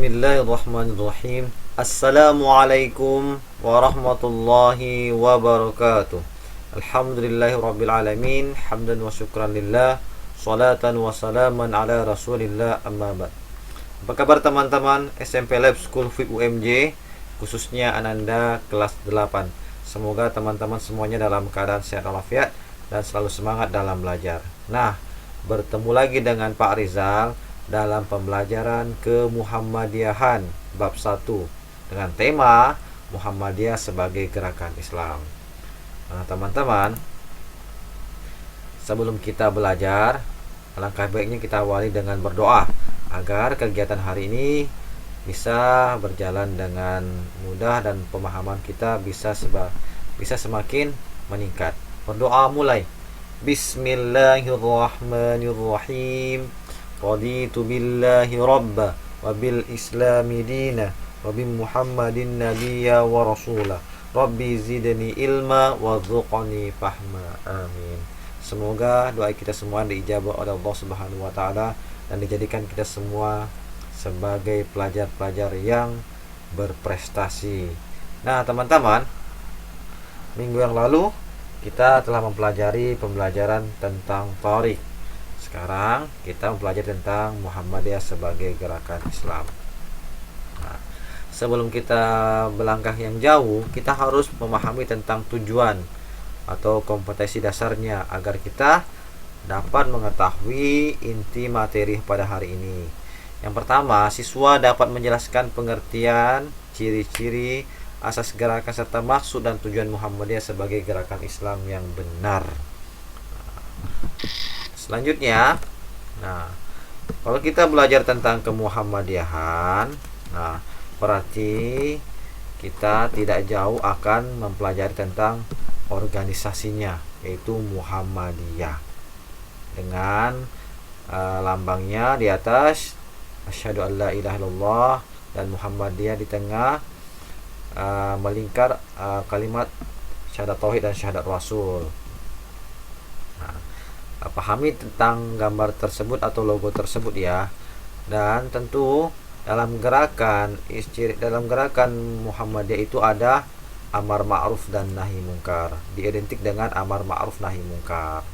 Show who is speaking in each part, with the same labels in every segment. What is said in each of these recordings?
Speaker 1: Bismillahirrahmanirrahim. Assalamualaikum warahmatullahi wabarakatuh. Alhamdulillahirabbil alamin, hamdan wa syukran lillah, salatan wa salaman ala Rasulillah, amma ba'd. Apa kabar teman-teman SMP Lab School FIB UMJ, khususnya Ananda kelas 8. Semoga teman-teman semuanya dalam keadaan sehat walafiat dan selalu semangat dalam belajar. Nah, bertemu lagi dengan Pak Rizal dalam pembelajaran kemuhammadiyahan bab 1 dengan tema Muhammadiyah sebagai gerakan Islam. Nah, teman-teman, sebelum kita belajar, alangkah baiknya kita awali dengan berdoa agar kegiatan hari ini bisa berjalan dengan mudah dan pemahaman kita bisa semakin meningkat. Berdoa mulai. Bismillahirrahmanirrahim. Raditu billahi rabba wa bil islami dina wa bi muhammadin nabiyya wa rasula. Rabbi zidni ilma wa dzuqni fahma. Amin. Semoga doa kita semua diijabah oleh Allah Subhanahu wa taala dan dijadikan kita semua sebagai pelajar-pelajar yang berprestasi. Nah, teman-teman, minggu yang lalu kita telah mempelajari pembelajaran tentang Tariq. Sekarang kita mempelajari tentang Muhammadiyah sebagai gerakan Islam. Nah, sebelum kita melangkah yang jauh, kita harus memahami tentang tujuan atau kompetensi dasarnya agar kita dapat mengetahui inti materi pada hari ini. Yang pertama, siswa dapat menjelaskan pengertian, ciri-ciri, asas gerakan serta maksud dan tujuan Muhammadiyah sebagai gerakan Islam yang benar. Selanjutnya, kalau kita belajar tentang kemuhammadiyahan, berarti kita tidak jauh akan mempelajari tentang organisasinya, yaitu Muhammadiyah. Dengan lambangnya di atas asyhadu an la ilaha illallah dan Muhammadiyah di tengah, melingkar kalimat syahadat tauhid dan syahadat rasul. Pahami tentang gambar tersebut atau logo tersebut ya. Dan tentu dalam gerakan Muhammadiyah itu ada amar ma'ruf dan nahi mungkar. Diidentik dengan amar ma'ruf nahi mungkar.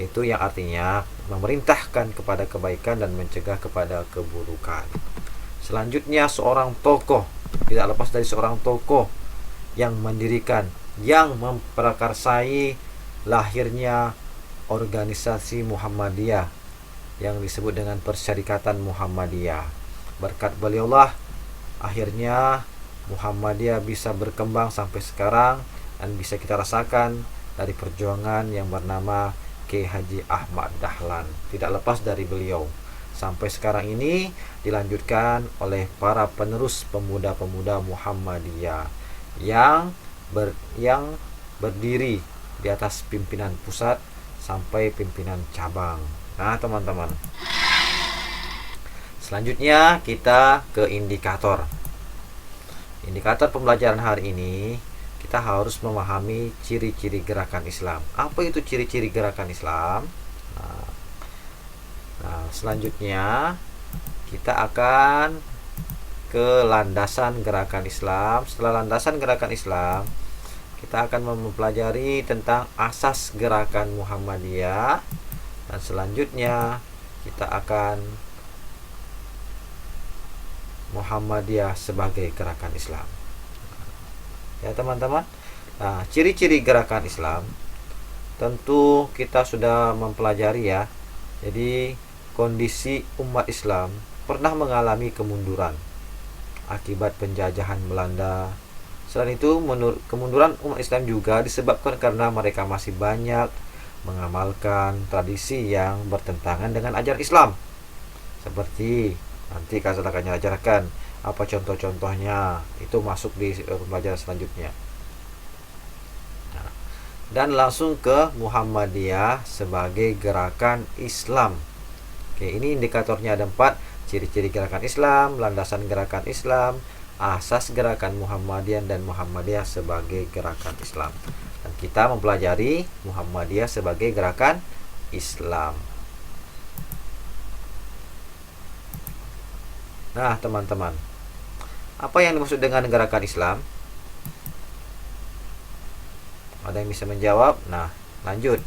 Speaker 1: Itu yang artinya memerintahkan kepada kebaikan dan mencegah kepada keburukan. Selanjutnya, seorang tokoh, tidak lepas dari seorang tokoh yang mendirikan, yang memprakarsai lahirnya organisasi Muhammadiyah yang disebut dengan Persyarikatan Muhammadiyah. Berkat beliaulah akhirnya Muhammadiyah bisa berkembang sampai sekarang dan bisa kita rasakan dari perjuangan yang bernama Kiai Haji Ahmad Dahlan. Tidak lepas dari beliau. Sampai sekarang ini dilanjutkan oleh para penerus pemuda-pemuda Muhammadiyah yang berdiri di atas pimpinan pusat sampai pimpinan cabang. Nah, teman-teman, selanjutnya kita ke indikator. Indikator pembelajaran hari ini, kita harus memahami ciri-ciri gerakan Islam. Apa itu ciri-ciri gerakan Islam? Selanjutnya kita akan ke landasan gerakan Islam. Setelah landasan gerakan Islam, kita akan mempelajari tentang asas gerakan Muhammadiyah, dan selanjutnya kita akan Muhammadiyah sebagai gerakan Islam. Ya, teman-teman. Nah, ciri-ciri gerakan Islam tentu kita sudah mempelajari ya. Jadi, kondisi umat Islam pernah mengalami kemunduran akibat penjajahan Belanda. Selain itu, kemunduran umat Islam juga disebabkan karena mereka masih banyak mengamalkan tradisi yang bertentangan dengan ajaran Islam. Seperti nanti Kak akan ajarkan apa contoh-contohnya, itu masuk di pembelajaran selanjutnya. Dan langsung ke Muhammadiyah sebagai gerakan Islam. Oke, ini indikatornya ada 4, ciri-ciri gerakan Islam, landasan gerakan Islam, asas gerakan Muhammadiyah, dan Muhammadiyah sebagai gerakan Islam. Dan kita mempelajari Muhammadiyah sebagai gerakan Islam. Nah, teman-teman, apa yang dimaksud dengan gerakan Islam? Ada yang bisa menjawab? Nah, lanjut.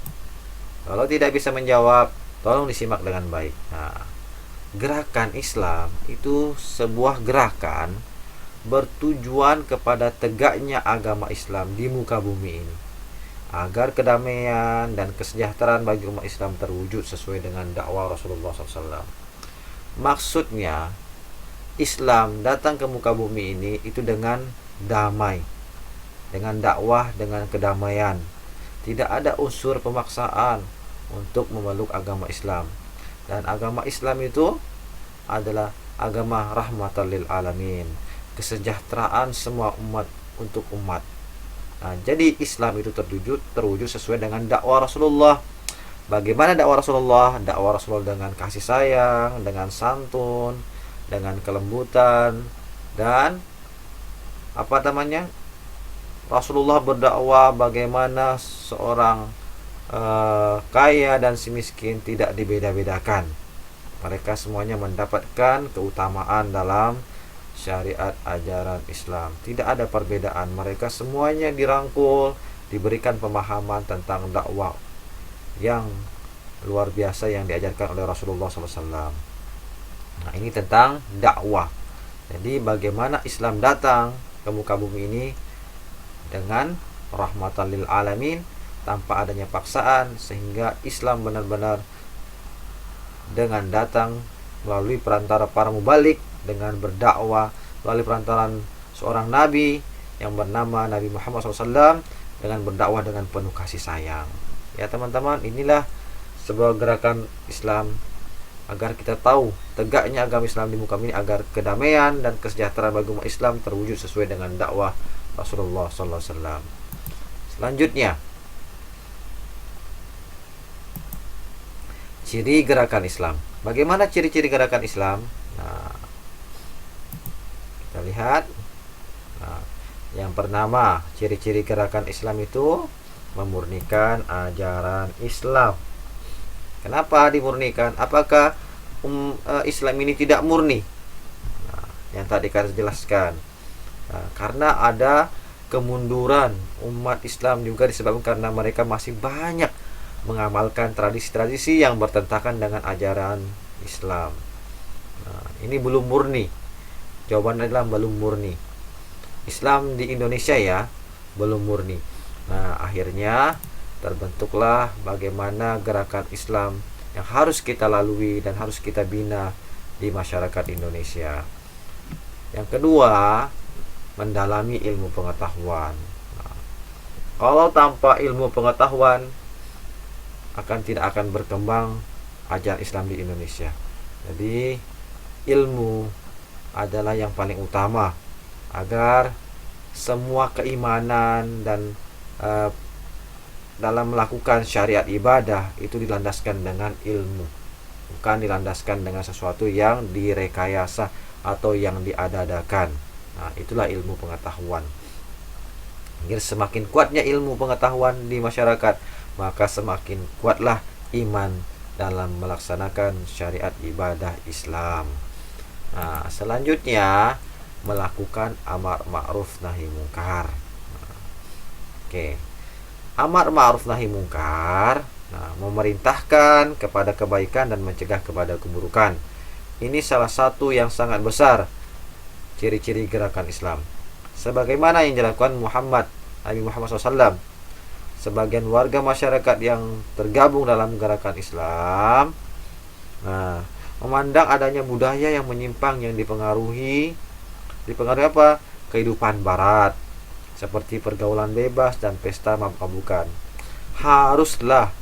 Speaker 1: Kalau tidak bisa menjawab, tolong disimak dengan baik. Nah, gerakan Islam itu sebuah gerakan bertujuan kepada tegaknya agama Islam di muka bumi ini, agar kedamaian dan kesejahteraan bagi umat Islam terwujud sesuai dengan dakwah Rasulullah SAW. Maksudnya, Islam datang ke muka bumi ini itu dengan damai, dengan dakwah, dengan kedamaian. Tidak ada unsur pemaksaan untuk memeluk agama Islam. Dan agama Islam itu adalah agama rahmatan lil alamin, kesejahteraan semua umat untuk umat. Nah, jadi Islam itu terwujud sesuai dengan dakwah Rasulullah. Bagaimana dakwah Rasulullah? Dakwah Rasulullah dengan kasih sayang, dengan santun, dengan kelembutan, dan apa namanya? Rasulullah berdakwah bagaimana seorang kaya dan si miskin tidak dibeda-bedakan. Mereka semuanya mendapatkan keutamaan dalam syariat ajaran Islam. Tidak ada perbedaan. Mereka semuanya dirangkul, diberikan pemahaman tentang dakwah yang luar biasa yang diajarkan oleh Rasulullah SAW. Nah, ini tentang dakwah. Jadi bagaimana Islam datang ke muka bumi ini dengan rahmatan lil alamin, tanpa adanya paksaan, sehingga Islam benar-benar dengan datang melalui perantara para mubalik, dengan berdakwah melalui perantaran seorang nabi yang bernama Nabi Muhammad SAW, dengan berdakwah dengan penuh kasih sayang. Ya teman-teman, inilah sebuah gerakan Islam agar kita tahu tegaknya agama Islam di muka bumi, agar kedamaian dan kesejahteraan bagi umat Islam terwujud sesuai dengan dakwah Rasulullah SAW. Selanjutnya, ciri gerakan Islam. Bagaimana ciri-ciri gerakan Islam? Nah, kita lihat. Nah, yang pertama, ciri-ciri gerakan Islam itu memurnikan ajaran Islam. Kenapa dimurnikan? Apakah Islam ini tidak murni? Nah, yang tadi kita jelaskan. Nah, karena ada kemunduran umat Islam juga disebabkan karena mereka masih banyak mengamalkan tradisi-tradisi yang bertentangan dengan ajaran Islam. Nah, ini belum murni. Jawaban adalah belum murni. Islam di Indonesia ya, belum murni. Nah, akhirnya terbentuklah bagaimana gerakan Islam yang harus kita lalui dan harus kita bina di masyarakat Indonesia. Yang kedua, mendalami ilmu pengetahuan. Nah, kalau tanpa ilmu pengetahuan tidak akan berkembang ajaran Islam di Indonesia. Jadi ilmu adalah yang paling utama agar semua keimanan dan dalam melakukan syariat ibadah itu dilandaskan dengan ilmu, bukan dilandaskan dengan sesuatu yang direkayasa atau yang diada-adakan. Nah, itulah ilmu pengetahuan. Jadi semakin kuatnya ilmu pengetahuan di masyarakat, maka semakin kuatlah iman dalam melaksanakan syariat ibadah Islam. Nah, selanjutnya melakukan amar ma'ruf nahi mungkar. Oke. Amar ma'ruf nahi mungkar, memerintahkan kepada kebaikan dan mencegah kepada keburukan. Ini salah satu yang sangat besar ciri-ciri gerakan Islam. Sebagaimana yang dilakukan Nabi Muhammad SAW. Sebagian warga masyarakat yang tergabung dalam gerakan Islam, memandang adanya budaya yang menyimpang yang dipengaruhi apa? Kehidupan barat, seperti pergaulan bebas dan pesta mabuk-mabukan. Haruslah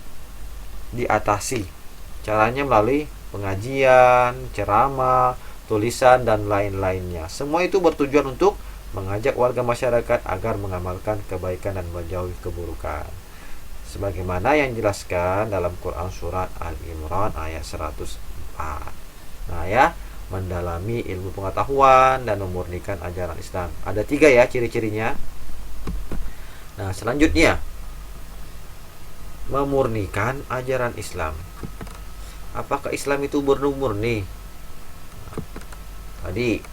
Speaker 1: diatasi. Caranya melalui pengajian, ceramah, tulisan, dan lain-lainnya. Semua itu bertujuan untuk mengajak warga masyarakat agar mengamalkan kebaikan dan menjauhi keburukan. Sebagaimana yang dijelaskan dalam Quran surat Al-Imran ayat 104. Nah ya, mendalami ilmu pengetahuan dan memurnikan ajaran Islam. Ada 3 ya ciri-cirinya. Nah, selanjutnya memurnikan ajaran Islam. Apakah Islam itu murni? Tadi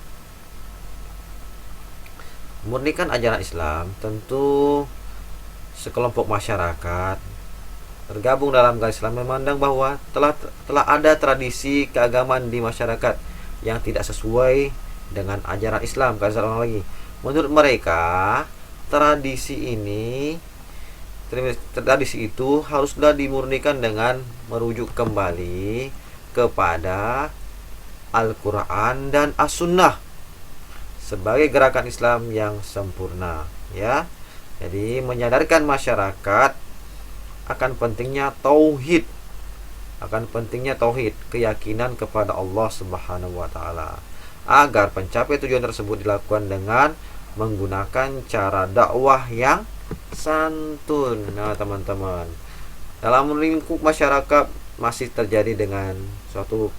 Speaker 1: memurnikan ajaran Islam, tentu sekelompok masyarakat tergabung dalam agama Islam memandang bahwa telah ada tradisi keagamaan di masyarakat yang tidak sesuai dengan ajaran Islam. Kata orang lagi, menurut mereka tradisi itu haruslah dimurnikan dengan merujuk kembali kepada Al-Quran dan As-Sunnah sebagai gerakan Islam yang sempurna, ya. Jadi menyadarkan masyarakat akan pentingnya tauhid, keyakinan kepada Allah Subhanahu wa taala. Agar pencapai tujuan tersebut dilakukan dengan menggunakan cara dakwah yang santun. Nah, teman-teman, dalam lingkup masyarakat masih terjadi dengan suatu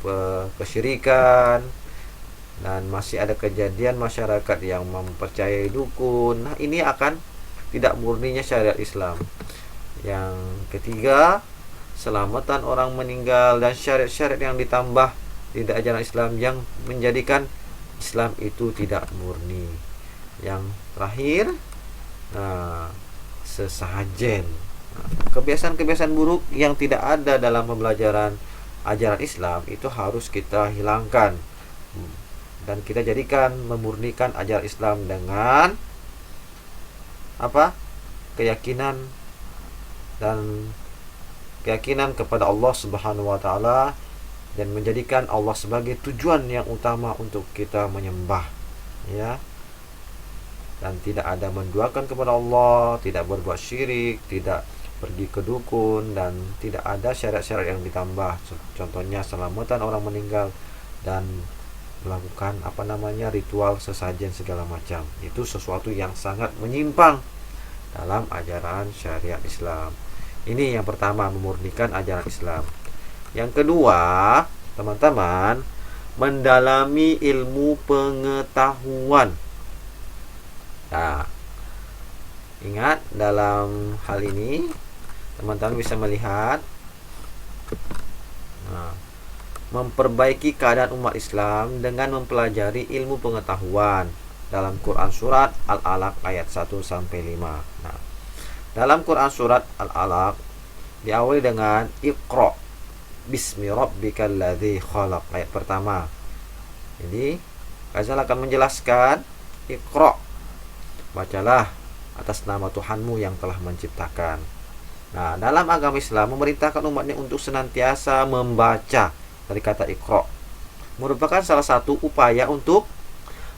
Speaker 1: kesyirikan, dan masih ada kejadian masyarakat yang mempercayai dukun. Nah, ini akan tidak murninya syariat Islam. Yang ketiga, selamatan orang meninggal dan syariat-syariat yang ditambah tidak ajaran Islam yang menjadikan Islam itu tidak murni. Yang terakhir, sesajen. Kebiasaan-kebiasaan buruk yang tidak ada dalam pembelajaran ajaran Islam itu harus kita hilangkan, dan kita jadikan memurnikan ajaran Islam dengan keyakinan kepada Allah Subhanahu wa taala, dan menjadikan Allah sebagai tujuan yang utama untuk kita menyembah, ya. Dan tidak ada menduakan kepada Allah, tidak berbuat syirik, tidak pergi ke dukun, dan tidak ada syariat-syariat yang ditambah. Contohnya selamatan orang meninggal dan melakukan ritual sesajen segala macam. Itu sesuatu yang sangat menyimpang dalam ajaran syariat Islam. Ini yang pertama, memurnikan ajaran Islam. Yang kedua, teman-teman, mendalami ilmu pengetahuan. Nah, ingat dalam hal ini teman-teman bisa melihat memperbaiki keadaan umat Islam dengan mempelajari ilmu pengetahuan dalam Quran surat Al-Alaq ayat 1-5. Nah, dalam Quran surat Al-Alaq diawali dengan Iqra bismi rabbikal ladzi khalaq, ayat pertama. Jadi, Azal akan menjelaskan Iqra, bacalah atas nama Tuhanmu yang telah menciptakan. Nah, dalam agama Islam memerintahkan umatnya untuk senantiasa membaca. Dari kata Iqra merupakan salah satu upaya untuk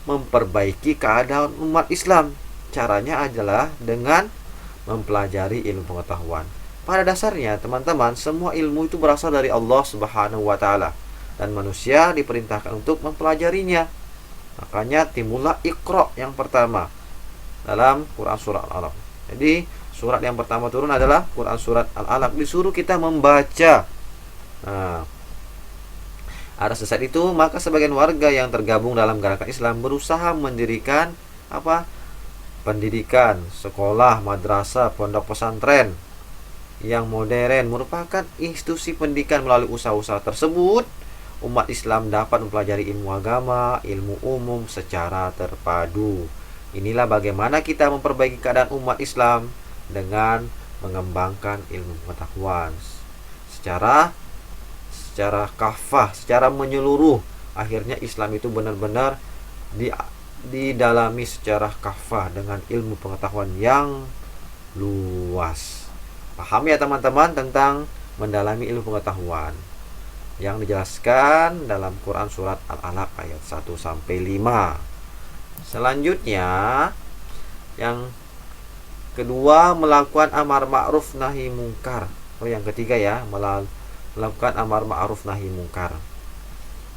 Speaker 1: memperbaiki keadaan umat Islam. Caranya adalah dengan mempelajari ilmu pengetahuan. Pada dasarnya, teman-teman, semua ilmu itu berasal dari Allah Subhanahu wa taala, dan manusia diperintahkan untuk mempelajarinya. Makanya timbullah Iqra yang pertama dalam Quran surat Al-Alaq. Jadi, surat yang pertama turun adalah Quran surat Al-Alaq, disuruh kita membaca. Nah, atas dasar itu, maka sebagian warga yang tergabung dalam gerakan Islam berusaha mendirikan pendidikan, sekolah, madrasah, pondok pesantren yang modern. Merupakan institusi pendidikan. Melalui usaha-usaha tersebut, umat Islam dapat mempelajari ilmu agama, ilmu umum secara terpadu. Inilah bagaimana kita memperbaiki keadaan umat Islam dengan mengembangkan ilmu pengetahuan secara kafah, secara menyeluruh. Akhirnya Islam itu benar-benar didalami secara kafah dengan ilmu pengetahuan yang luas. Paham ya teman-teman tentang mendalami ilmu pengetahuan yang dijelaskan dalam Quran surat Al-Alaq ayat 1-5. Selanjutnya, yang kedua, melakukan amar ma'ruf nahi mungkar. Yang ketiga ya, melakukan amar ma'ruf nahi mungkar.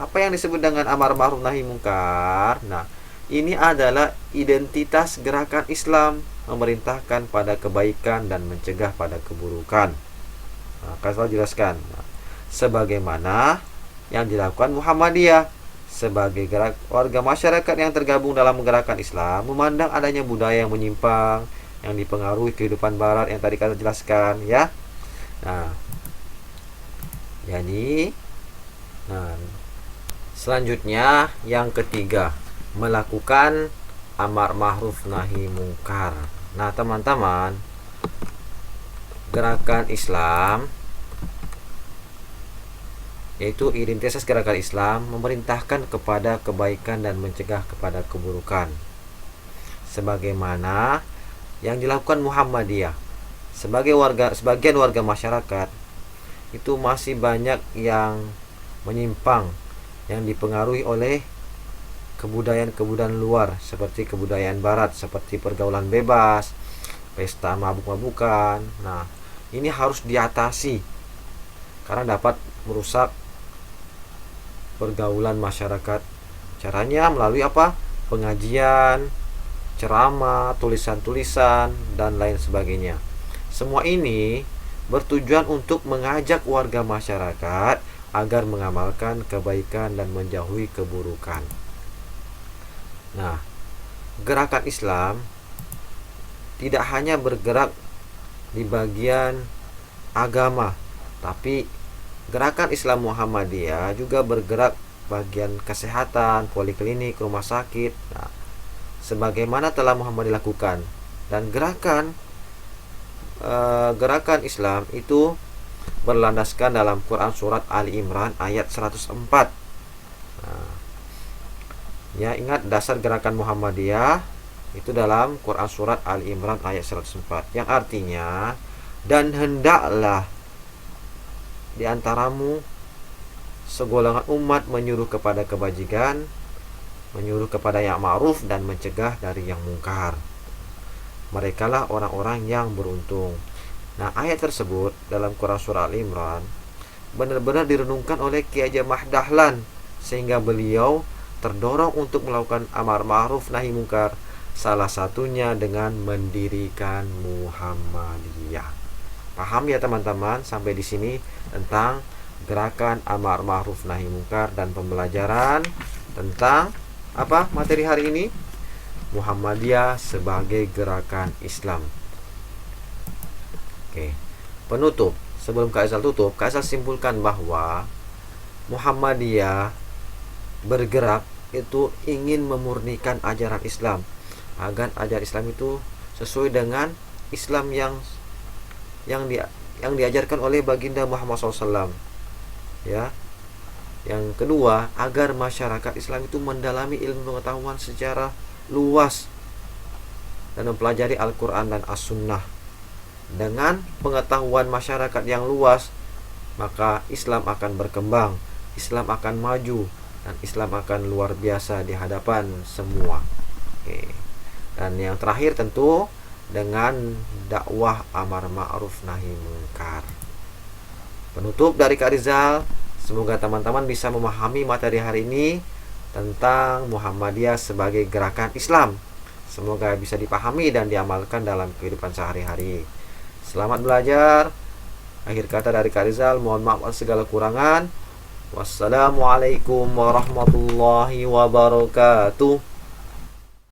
Speaker 1: Apa yang disebut dengan amar ma'ruf nahi mungkar? Nah, ini adalah identitas gerakan Islam, memerintahkan pada kebaikan dan mencegah pada keburukan. Nah, saya jelaskan. Sebagaimana yang dilakukan Muhammadiyah sebagai warga masyarakat yang tergabung dalam gerakan Islam, memandang adanya budaya yang menyimpang yang dipengaruhi kehidupan barat yang tadi kita jelaskan, ya. Nah, jadi Selanjutnya yang ketiga, melakukan amar ma'ruf nahi mungkar. Nah, teman-teman, gerakan Islam, yaitu identitas gerakan Islam, memerintahkan kepada kebaikan dan mencegah kepada keburukan, sebagaimana yang dilakukan Muhammadiyah. Sebagian warga masyarakat itu masih banyak yang menyimpang, yang dipengaruhi oleh kebudayaan luar, seperti kebudayaan barat, seperti pergaulan bebas, pesta mabuk-mabukan. Nah, ini harus diatasi karena dapat merusak pergaulan masyarakat. Caranya melalui apa? Pengajian, ceramah, tulisan-tulisan, dan lain sebagainya. Semua ini bertujuan untuk mengajak warga masyarakat agar mengamalkan kebaikan dan menjauhi keburukan. Nah, gerakan Islam tidak hanya bergerak di bagian agama, tapi gerakan Islam Muhammadiyah juga bergerak bagian kesehatan, poliklinik, rumah sakit. Nah, sebagaimana telah Muhammad lakukan. Dan gerakan Islam itu berlandaskan dalam Quran surat Ali Imran ayat 104. Nah, ya, ingat dasar gerakan Muhammadiyah itu dalam Quran surat Ali Imran ayat 104, yang artinya, dan hendaklah di antaramu segolongan umat menyuruh kepada kebajikan, menyuruh kepada yang ma'ruf, dan mencegah dari yang mungkar. Merekalah orang-orang yang beruntung. Nah, ayat tersebut dalam Quran surah Al-Imran benar-benar direnungkan oleh Kiai Haji Ahmad Dahlan, sehingga beliau terdorong untuk melakukan amar ma'ruf nahi mungkar, salah satunya dengan mendirikan Muhammadiyah. Paham ya teman-teman sampai di sini tentang gerakan amar ma'ruf nahi mungkar dan pembelajaran tentang apa materi hari ini? Muhammadiyah sebagai gerakan Islam. Oke. Penutup. Sebelum Kak Izal tutup, Kak Izal simpulkan bahwa Muhammadiyah bergerak itu ingin memurnikan ajaran Islam, agar ajaran Islam itu sesuai dengan Islam yang diajarkan oleh baginda Muhammad SAW. Ya. Yang kedua, agar masyarakat Islam itu mendalami ilmu pengetahuan secara luas dan mempelajari Al-Quran dan As-Sunnah. Dengan pengetahuan masyarakat yang luas, maka Islam akan berkembang, Islam akan maju, dan Islam akan luar biasa di hadapan semua. Oke. Dan yang terakhir tentu dengan dakwah amar ma'ruf nahi mungkar. Penutup dari Kak Rizal, semoga teman-teman bisa memahami materi hari ini tentang Muhammadiyah sebagai gerakan Islam. Semoga bisa dipahami dan diamalkan dalam kehidupan sehari-hari. Selamat belajar. Akhir kata dari Kak Rizal, mohon maaf atas segala kurangan. Wassalamualaikum warahmatullahi wabarakatuh.